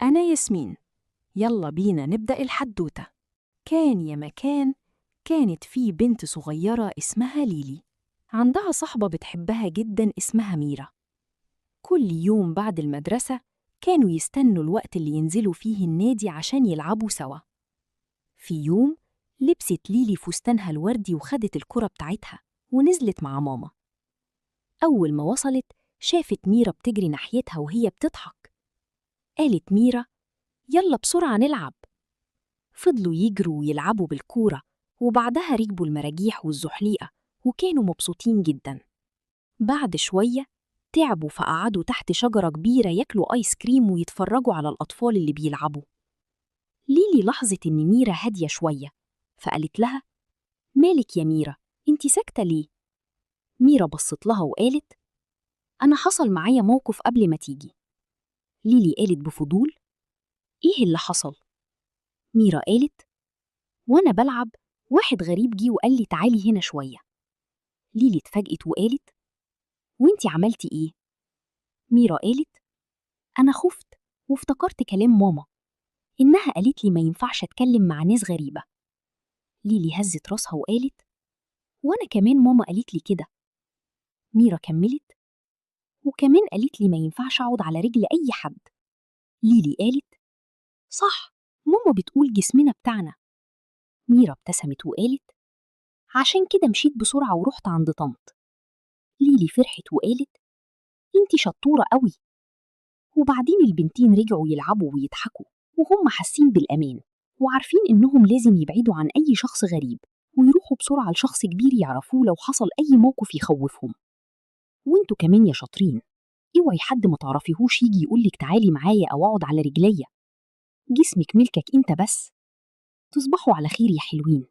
أنا ياسمين. يلا بينا نبدأ الحدوتة. كان يا مكان، كانت في بنت صغيرة اسمها ليلي. عندها صاحبة بتحبها جدا اسمها ميرا. كل يوم بعد المدرسة كانوا يستنوا الوقت اللي ينزلوا فيه النادي عشان يلعبوا سوا. في يوم لبست ليلي فستانها الوردي وخدت الكرة بتاعتها ونزلت مع ماما. أول ما وصلت شافت ميرا بتجري ناحيتها وهي بتضحك. قالت ميرا: يلا بسرعة نلعب. فضلوا يجروا ويلعبوا بالكورة، وبعدها ركبوا المراجيح والزحليقة وكانوا مبسوطين جدا. بعد شوية تعبوا فقعدوا تحت شجرة كبيرة ياكلوا آيس كريم ويتفرجوا على الأطفال اللي بيلعبوا. ليلي لاحظت إن ميرا هادية شوية، فقالت لها: مالك يا ميرا، انتي ساكتة ليه؟ ميرا بصت لها وقالت: أنا حصل معايا موقف قبل ما تيجي. ليلي قالت بفضول: إيه اللي حصل؟ ميرا قالت: وأنا بلعب واحد غريب جه وقال لي تعالي هنا شوية. ليلي اتفاجئت وقالت: وانتي عملتي ايه؟ ميرا قالت: أنا خفت وافتكرت كلام ماما، إنها قالت لي ما ينفعش أتكلم مع ناس غريبة. ليلي هزت راسها وقالت: وأنا كمان ماما قالت لي كده. ميرا كملت: وكمان قالت لي ما ينفعش أقعد على رجل أي حد. ليلي قالت: صح، ماما بتقول جسمنا بتاعنا. ميرا ابتسمت وقالت: عشان كده مشيت بسرعة ورحت عند طنط. ليلي فرحت وقالت: انتي شطورة قوي. وبعدين البنتين رجعوا يلعبوا ويضحكوا وهم حاسين بالأمان، وعارفين إنهم لازم يبعدوا عن أي شخص غريب ويروحوا بسرعة لشخص كبير يعرفوه لو حصل أي موقف يخوفهم. وانتوا كمان يا شاطرين، اوعي حد ما تعرفيهوش يجي يقولك تعالي معايا أو اقعد على رجليا. جسمك ملكك انت بس. تصبحوا على خير يا حلوين.